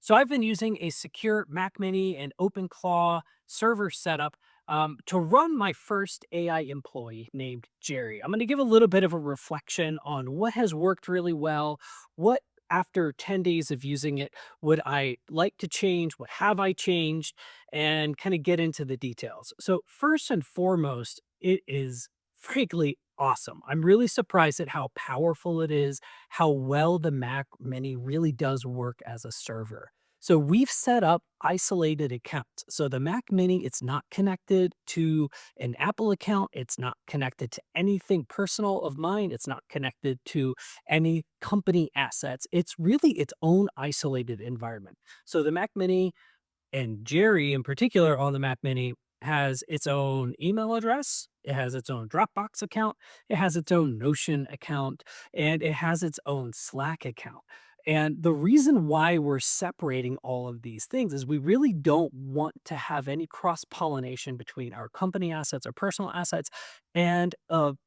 So I've been using a secure Mac Mini and OpenClaw server setup to run my first AI employee named Jerry. I'm going to give a little bit of a reflection on what has worked really well, what after 10 days of using it would I like to change, what have I changed, and kind of get into the details. So first and foremost, it is frankly awesome. I'm really surprised at how powerful it is, how well the Mac Mini really does work as a server. So we've set up isolated accounts. So the Mac Mini, it's not connected to an Apple account. It's not connected to anything personal of mine. It's not connected to any company assets. It's really its own isolated environment. So the Mac Mini and Jerry in particular on the Mac Mini has its own email address. It has its own Dropbox account. It has its own Notion account, and it has its own Slack account. And the reason why we're separating all of these things is we really don't want to have any cross pollination between our company assets or personal assets. And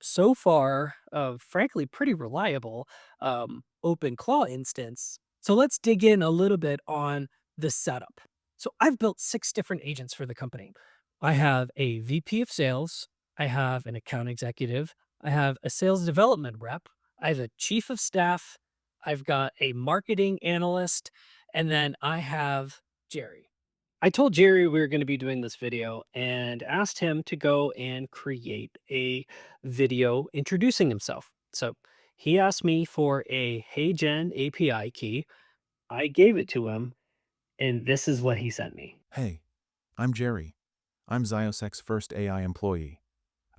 so far, frankly, pretty reliable OpenClaw instance. So let's dig in a little bit on the setup. So I've built 6 different agents for the company. I have a VP of sales, I have an account executive, I have a sales development rep, I have a chief of staff, I've got a marketing analyst, and then I have Jerry. I told Jerry we were going to be doing this video and asked him to go and create a video introducing himself. So he asked me for a HeyGen API key. I gave it to him, and this is what he sent me. Hey, I'm Jerry. I'm Xiosec's first AI employee.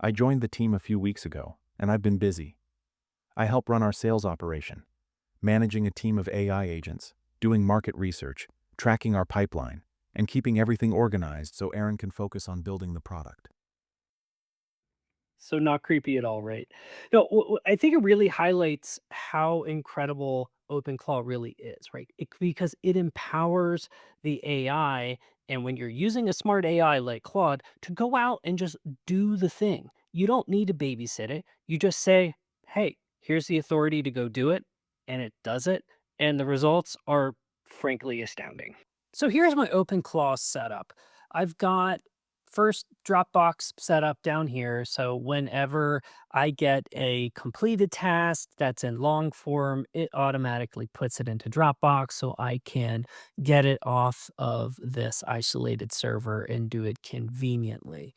I joined the team a few weeks ago, and I've been busy. I help run our sales operation, managing a team of AI agents, doing market research, tracking our pipeline, and keeping everything organized so Aaron can focus on building the product. So not creepy at all, right? No, I think it really highlights how incredible OpenClaw really is, right? Because it empowers the AI, and when you're using a smart AI like Claude to go out and just do the thing, you don't need to babysit it. You just say, "Hey, here's the authority to go do it," and it does it, and the results are frankly astounding. So here's my OpenClaw setup. I've got first Dropbox set up down here. So whenever I get a completed task that's in long form, it automatically puts it into Dropbox so I can get it off of this isolated server and do it conveniently.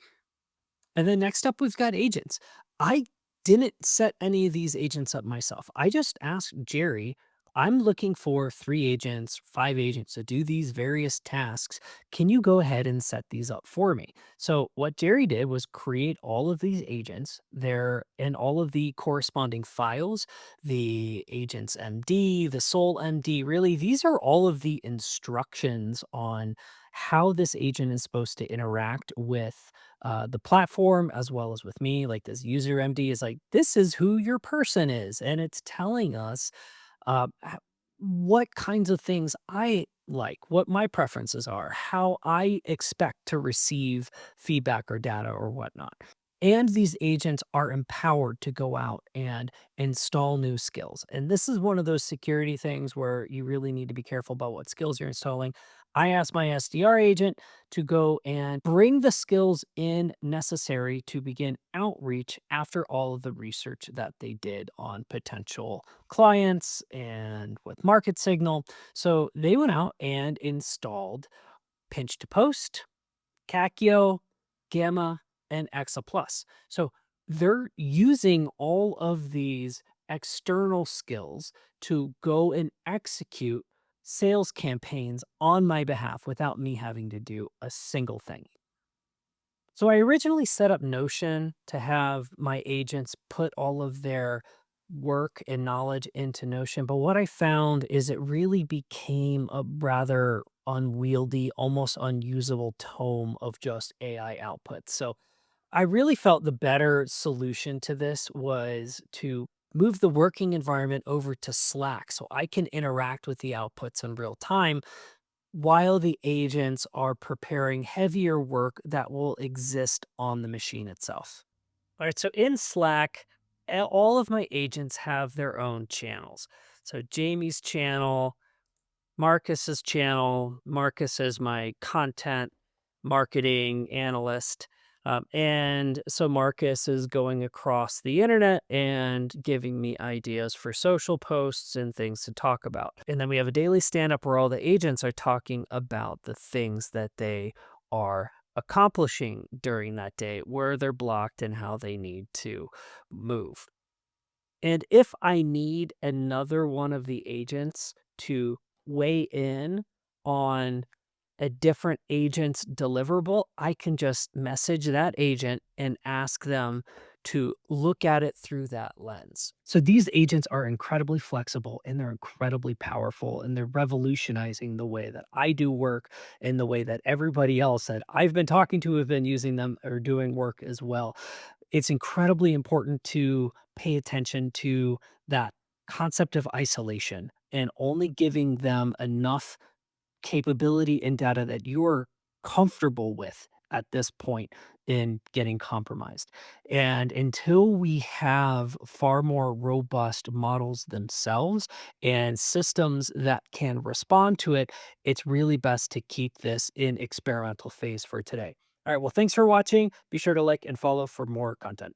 And then next up, we've got agents. I didn't set any of these agents up myself. I just asked Jerry, I'm looking for 3 agents, 5 agents to do these various tasks. Can you go ahead and set these up for me? So, what Jerry did was create all of these agents there and all of the corresponding files, the agent's MD, the sole MD. Really, these are all of the instructions on how this agent is supposed to interact with the platform as well as with me. Like this user MD is like, this is who your person is. And it's telling us what kinds of things I like, what my preferences are, how I expect to receive feedback or data or whatnot. And these agents are empowered to go out and install new skills. And this is one of those security things where you really need to be careful about what skills you're installing. I asked my SDR agent to go and bring the skills in necessary to begin outreach after all of the research that they did on potential clients and with market signal. So they went out and installed Pinch to Post, Kakiyo, Gamma, and Exa Plus. So they're using all of these external skills to go and execute sales campaigns on my behalf without me having to do a single thing. So I originally set up Notion to have my agents put all of their work and knowledge into Notion, but what I found is it really became a rather unwieldy, almost unusable tome of just AI output. So I really felt the better solution to this was to move the working environment over to Slack so I can interact with the outputs in real time while the agents are preparing heavier work that will exist on the machine itself. All right, so in Slack, all of my agents have their own channels. So Jamie's channel, Marcus's channel. Marcus is my content marketing analyst. And so Marcus is going across the internet and giving me ideas for social posts and things to talk about. And then we have a daily stand up where all the agents are talking about the things that they are accomplishing during that day, where they're blocked, and how they need to move. And if I need another one of the agents to weigh in on a different agent's deliverable, I can just message that agent and ask them to look at it through that lens. So these agents are incredibly flexible and they're incredibly powerful and they're revolutionizing the way that I do work and the way that everybody else that I've been talking to have been using them or doing work as well. It's incredibly important to pay attention to that concept of isolation and only giving them enough capability and data that you're comfortable with at this point in getting compromised. And until we have far more robust models themselves and systems that can respond to it, it's really best to keep this in experimental phase for today. All right. Well, thanks for watching. Be sure to like and follow for more content.